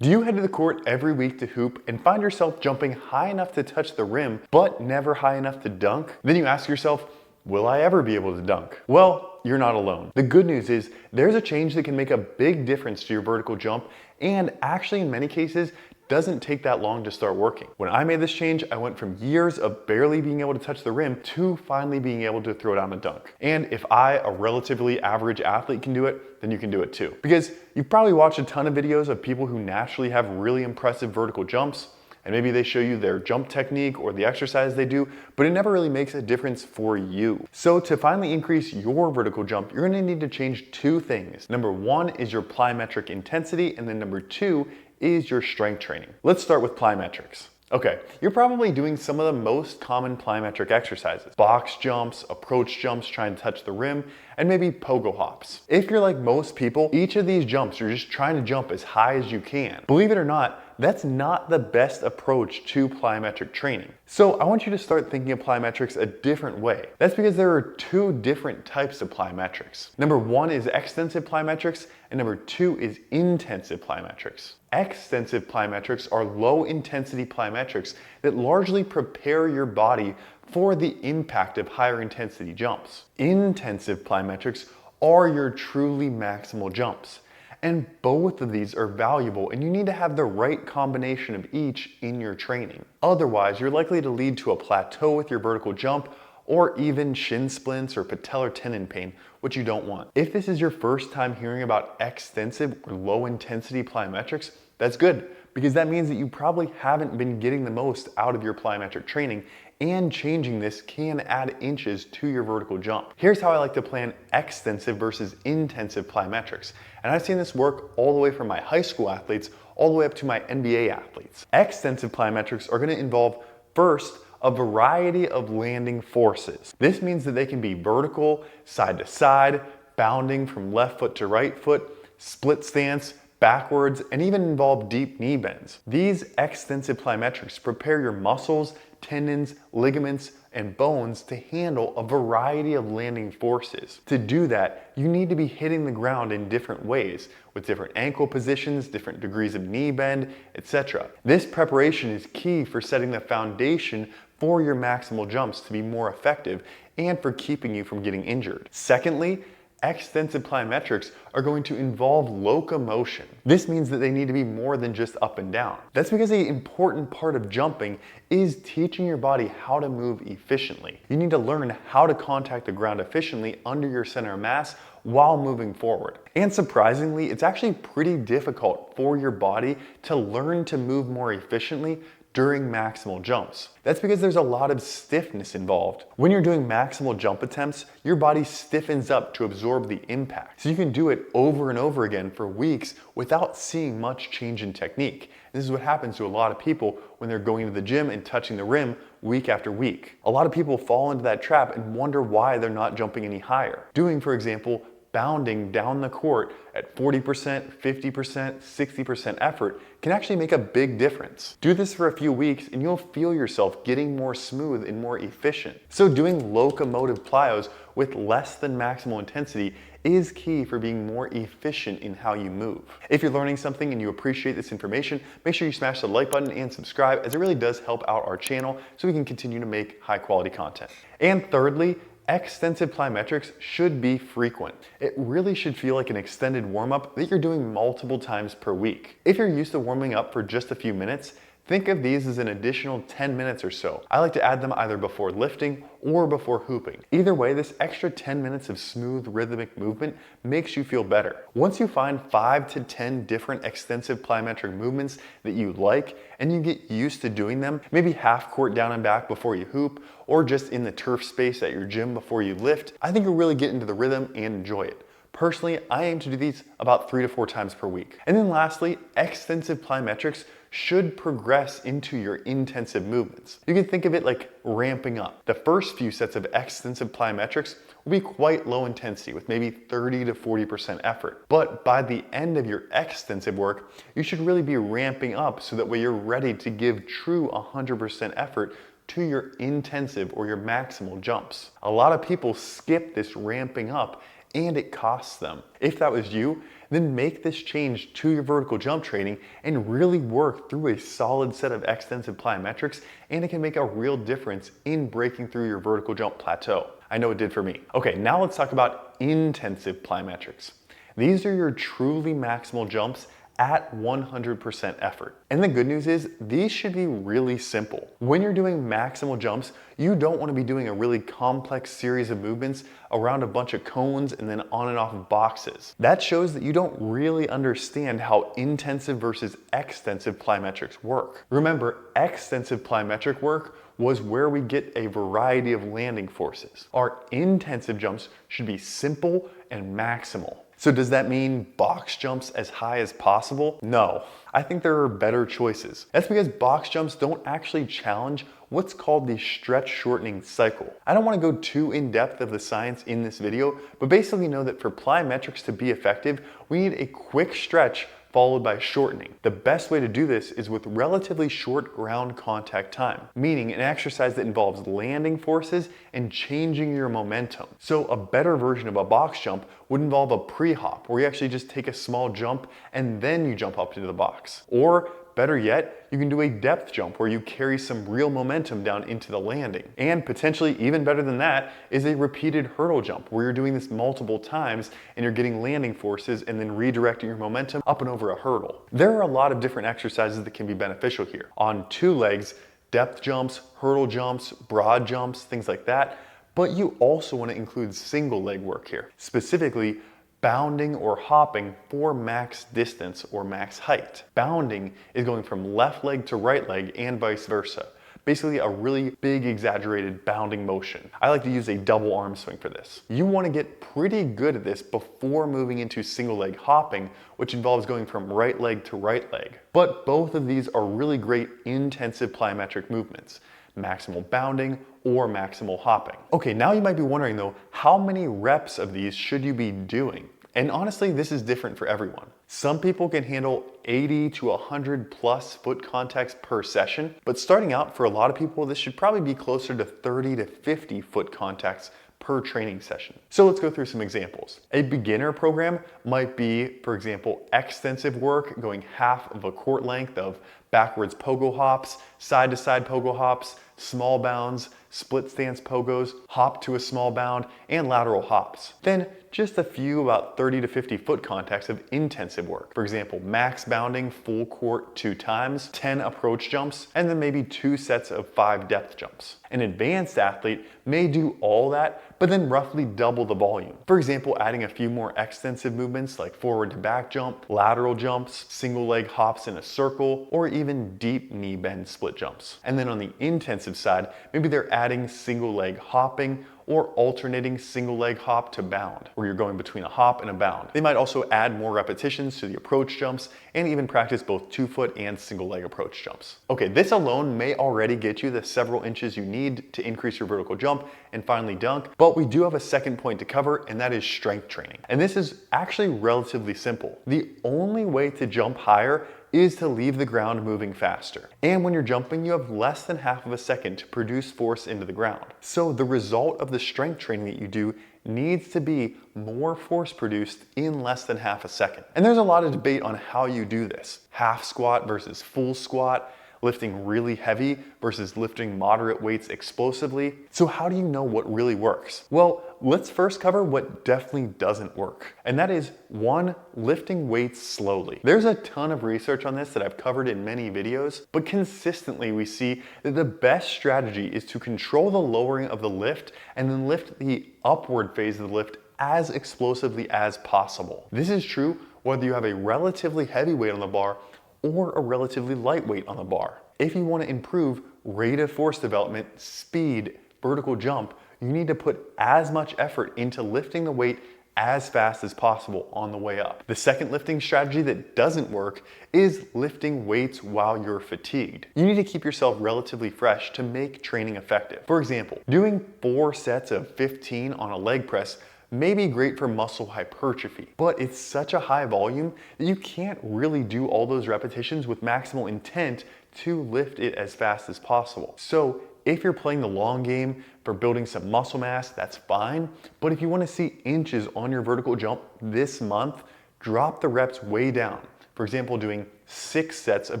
Do you head to the court every week to hoop and find yourself jumping high enough to touch the rim, but never high enough to dunk? Then you ask yourself, will I ever be able to dunk? Well, you're not alone. The good news is there's a change that can make a big difference to your vertical jump, and actually in many cases, doesn't take that long to start working. When I made this change, I went from years of barely being able to touch the rim to finally being able to throw down a dunk. And if I, a relatively average athlete, can do it, then you can do it too. Because you've probably watched a ton of videos of people who naturally have really impressive vertical jumps, and maybe they show you their jump technique or the exercise they do, but it never really makes a difference for you. So to finally increase your vertical jump, you're gonna need to change two things. Number one is your plyometric intensity, and then number two is your strength training. Let's start with plyometrics. Okay, you're probably doing some of the most common plyometric exercises. Box jumps, approach jumps, trying to touch the rim, and maybe pogo hops. If you're like most people, each of these jumps, you're just trying to jump as high as you can. Believe it or not, that's not the best approach to plyometric training. So I want you to start thinking of plyometrics a different way. That's because there are two different types of plyometrics. Number one is extensive plyometrics, and number two is intensive plyometrics. Extensive plyometrics are low intensity plyometrics that largely prepare your body for the impact of higher intensity jumps. Intensive plyometrics are your truly maximal jumps. And both of these are valuable, and you need to have the right combination of each in your training. Otherwise, you're likely to lead to a plateau with your vertical jump, or even shin splints or patellar tendon pain, which you don't want. If this is your first time hearing about extensive or low intensity plyometrics, that's good, because that means that you probably haven't been getting the most out of your plyometric training, and changing this can add inches to your vertical jump. Here's how I like to plan extensive versus intensive plyometrics. And I've seen this work all the way from my high school athletes all the way up to my NBA athletes. Extensive plyometrics are going to involve, first, a variety of landing forces. This means that they can be vertical, side to side, bounding from left foot to right foot, split stance, backwards, and even involve deep knee bends. These extensive plyometrics prepare your muscles, tendons, ligaments, and bones to handle a variety of landing forces. To do that, you need to be hitting the ground in different ways, with different ankle positions, different degrees of knee bend, etc. This preparation is key for setting the foundation for your maximal jumps to be more effective and for keeping you from getting injured. Secondly, extensive plyometrics are going to involve locomotion. This means that they need to be more than just up and down. That's because the important part of jumping is teaching your body how to move efficiently. You need to learn how to contact the ground efficiently under your center of mass while moving forward. And surprisingly, it's actually pretty difficult for your body to learn to move more efficiently during maximal jumps. That's because there's a lot of stiffness involved. When you're doing maximal jump attempts, your body stiffens up to absorb the impact. So you can do it over and over again for weeks without seeing much change in technique. This is what happens to a lot of people when they're going to the gym and touching the rim week after week. A lot of people fall into that trap and wonder why they're not jumping any higher. Doing, for example, bounding down the court at 40%, 50%, 60% effort can actually make a big difference. Do this for a few weeks and you'll feel yourself getting more smooth and more efficient. So doing locomotive plyos with less than maximal intensity is key for being more efficient in how you move. If you're learning something and you appreciate this information, make sure you smash the like button and subscribe, as it really does help out our channel so we can continue to make high quality content. And thirdly, extensive plyometrics should be frequent. It really should feel like an extended warm-up that you're doing multiple times per week. If you're used to warming up for just a few minutes, think of these as an additional 10 minutes or so. I like to add them either before lifting or before hooping. Either way, this extra 10 minutes of smooth rhythmic movement makes you feel better. Once you find 5 to 10 different extensive plyometric movements that you like and you get used to doing them, maybe half court down and back before you hoop, or just in the turf space at your gym before you lift, I think you'll really get into the rhythm and enjoy it. Personally, I aim to do these about 3 to 4 times per week. And then lastly, extensive plyometrics should progress into your intensive movements. You can think of it like ramping up. The first few sets of extensive plyometrics will be quite low intensity with maybe 30 to 40% effort. But by the end of your extensive work, you should really be ramping up so that way you're ready to give true 100% effort to your intensive or your maximal jumps. A lot of people skip this ramping up and it costs them. If that was you, then make this change to your vertical jump training and really work through a solid set of extensive plyometrics, and it can make a real difference in breaking through your vertical jump plateau. I know it did for me. Okay, now let's talk about intensive plyometrics. These are your truly maximal jumps at 100% effort. And the good news is these should be really simple. When you're doing maximal jumps, you don't want to be doing a really complex series of movements around a bunch of cones and then on and off of boxes. That shows that you don't really understand how intensive versus extensive plyometrics work. Remember, extensive plyometric work was where we get a variety of landing forces. Our intensive jumps should be simple and maximal. So does that mean box jumps as high as possible? No, I think there are better choices. That's because box jumps don't actually challenge what's called the stretch shortening cycle. I don't want to go too in depth of the science in this video, but basically know that for plyometrics to be effective, we need a quick stretch followed by shortening. The best way to do this is with relatively short ground contact time, meaning an exercise that involves landing forces and changing your momentum. So a better version of a box jump would involve a pre-hop, where you actually just take a small jump and then you jump up into the box. Or better yet, you can do a depth jump where you carry some real momentum down into the landing. And potentially even better than that is a repeated hurdle jump where you're doing this multiple times and you're getting landing forces and then redirecting your momentum up and over a hurdle. There are a lot of different exercises that can be beneficial here. On two legs, depth jumps, hurdle jumps, broad jumps, things like that. But you also want to include single leg work here, specifically bounding or hopping for max distance or max height. Bounding is going from left leg to right leg and vice versa. Basically a really big exaggerated bounding motion. I like to use a double arm swing for this. You want to get pretty good at this before moving into single leg hopping, which involves going from right leg to right leg. But both of these are really great intensive plyometric movements. Maximal bounding or maximal hopping. Okay, now you might be wondering though, how many reps of these should you be doing? And honestly, this is different for everyone. Some people can handle 80 to 100 plus foot contacts per session, but starting out for a lot of people, this should probably be closer to 30 to 50 foot contacts per training session. So let's go through some examples. A beginner program might be, for example, extensive work going half of a court length of backwards pogo hops, side to side pogo hops, small bounds, split stance pogos, hop to a small bound, and lateral hops. Then just a few about 30 to 50 foot contacts of intensive work. For example, max bounding full court 2 times, 10 approach jumps, and then maybe 2 sets of 5 depth jumps. An advanced athlete may do all that, but then roughly double the volume. For example, adding a few more extensive movements like forward to back jump, lateral jumps, single leg hops in a circle, or even deep knee bend split jumps. And then on the intensive side, maybe they're adding single leg hopping or alternating single leg hop to bound, where you're going between a hop and a bound. They might also add more repetitions to the approach jumps and even practice both 2-foot and single leg approach jumps. Okay, this alone may already get you the several inches you need to increase your vertical jump and finally dunk, but we do have a second point to cover, and that is strength training. And this is actually relatively simple. The only way to jump higher is to leave the ground moving faster. And when you're jumping, you have less than half of a second to produce force into the ground. So the result of the strength training that you do needs to be more force produced in less than half a second. And there's a lot of debate on how you do this. Half squat versus full squat, lifting really heavy versus lifting moderate weights explosively. So how do you know what really works? Well, let's first cover what definitely doesn't work. And that is 1, lifting weights slowly. There's a ton of research on this that I've covered in many videos, but consistently we see that the best strategy is to control the lowering of the lift and then lift the upward phase of the lift as explosively as possible. This is true whether you have a relatively heavy weight on the bar or a relatively light weight on the bar. If you want to improve rate of force development, speed, vertical jump, you need to put as much effort into lifting the weight as fast as possible on the way up. The second lifting strategy that doesn't work is lifting weights while you're fatigued. You need to keep yourself relatively fresh to make training effective. For example, doing 4 sets of 15 on a leg press may be great for muscle hypertrophy, but it's such a high volume that you can't really do all those repetitions with maximal intent to lift it as fast as possible. So If you're playing the long game for building some muscle mass, that's fine. But if you want to see inches on your vertical jump this month, drop the reps way down. For example, doing 6 sets of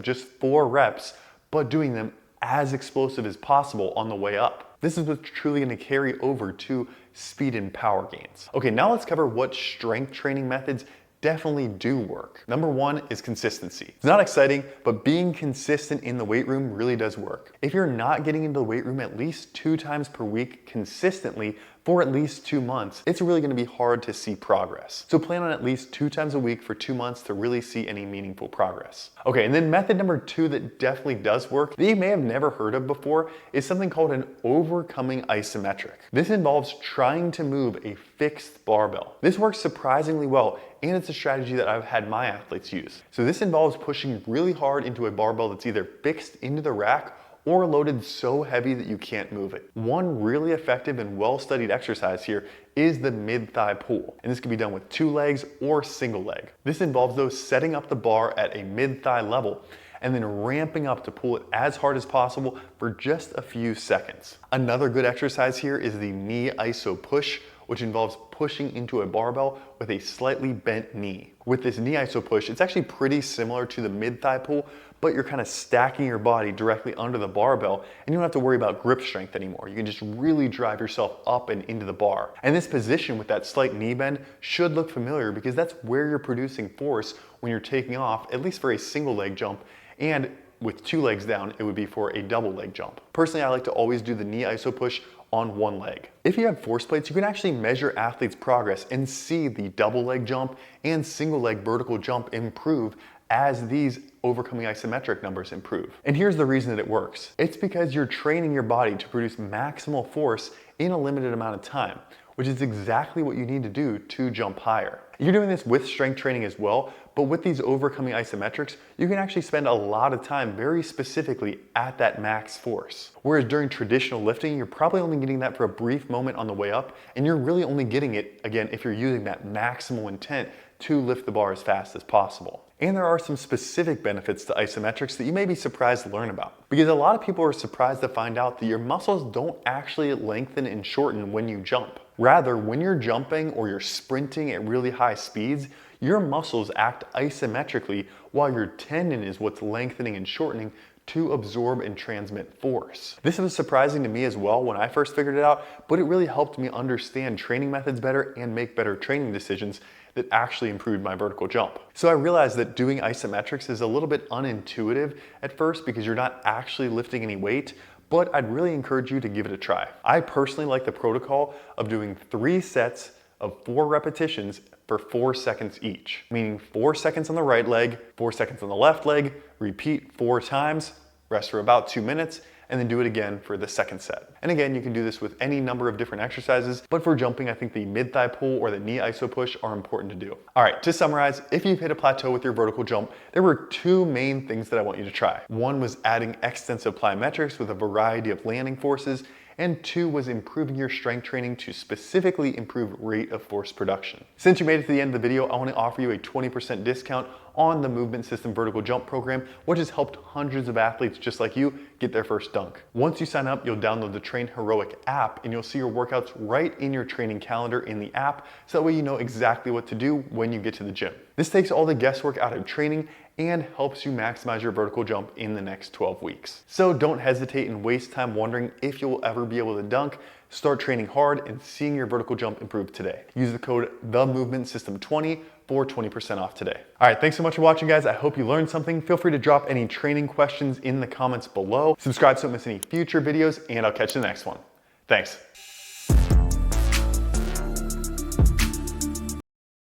just 4 reps, but doing them as explosive as possible on the way up. This is what's truly going to carry over to speed and power gains. Okay, now let's cover what strength training methods definitely do work. Number 1 is consistency. It's not exciting, but being consistent in the weight room really does work. If you're not getting into the weight room at least 2 times per week consistently for at least 2 months, it's really going to be hard to see progress. So plan on at least 2 times a week for 2 months to really see any meaningful progress. Okay, and then method number 2 that definitely does work, that you may have never heard of before, is something called an overcoming isometric. This involves trying to move a fixed barbell. This works surprisingly well, and it's a strategy that I've had my athletes use. So this involves pushing really hard into a barbell that's either fixed into the rack or loaded so heavy that you can't move it. One really effective and well-studied exercise here is the mid-thigh pull, and this can be done with 2 legs or single leg. This involves though setting up the bar at a mid-thigh level and then ramping up to pull it as hard as possible for just a few seconds. Another good exercise here is the knee iso push, which involves pushing into a barbell with a slightly bent knee. With this knee iso push, it's actually pretty similar to the mid-thigh pull, but you're kind of stacking your body directly under the barbell, and you don't have to worry about grip strength anymore. You can just really drive yourself up and into the bar. And this position with that slight knee bend should look familiar because that's where you're producing force when you're taking off, at least for a single leg jump, and with 2 legs down, it would be for a double leg jump. Personally, I like to always do the knee iso push on 1 leg. If you have force plates, you can actually measure athletes' progress and see the double leg jump and single leg vertical jump improve as these overcoming isometric numbers improve. And here's the reason that it works. It's because you're training your body to produce maximal force in a limited amount of time, which is exactly what you need to do to jump higher. You're doing this with strength training as well, but with these overcoming isometrics, you can actually spend a lot of time very specifically at that max force. Whereas during traditional lifting, you're probably only getting that for a brief moment on the way up, and you're really only getting it, again, if you're using that maximal intent to lift the bar as fast as possible. And there are some specific benefits to isometrics that you may be surprised to learn about. Because a lot of people are surprised to find out that your muscles don't actually lengthen and shorten when you jump. Rather, when you're jumping or you're sprinting at really high speeds, your muscles act isometrically while your tendon is what's lengthening and shortening to absorb and transmit force. This was surprising to me as well when I first figured it out, but it really helped me understand training methods better and make better training decisions that actually improved my vertical jump. So I realized that doing isometrics is a little bit unintuitive at first because you're not actually lifting any weight, but I'd really encourage you to give it a try. I personally like the protocol of doing 3 sets of 4 repetitions for 4 seconds each, meaning 4 seconds on the right leg, 4 seconds on the left leg, repeat 4 times, rest for about 2 minutes, and then do it again for the second set. And again, you can do this with any number of different exercises, but for jumping, I think the mid-thigh pull or the knee iso push are important to do. All right, to summarize, if you've hit a plateau with your vertical jump, there were 2 main things that I want you to try. 1 was adding extensive plyometrics with a variety of landing forces, and 2 was improving your strength training to specifically improve rate of force production. Since you made it to the end of the video, I want to offer you a 20% discount on the Movement System Vertical Jump program, which has helped hundreds of athletes just like you get their first dunk. Once you sign up, you'll download the Train Heroic app and you'll see your workouts right in your training calendar in the app, so that way you know exactly what to do when you get to the gym. This takes all the guesswork out of training and helps you maximize your vertical jump in the next 12 weeks. So don't hesitate and waste time wondering if you'll ever be able to dunk. Start training hard and seeing your vertical jump improve today. Use the code TheMovementSystem20 for 20% off today. All right, thanks so much for watching, guys. I hope you learned something. Feel free to drop any training questions in the comments below. Subscribe so you don't miss any future videos, and I'll catch you in the next one. Thanks.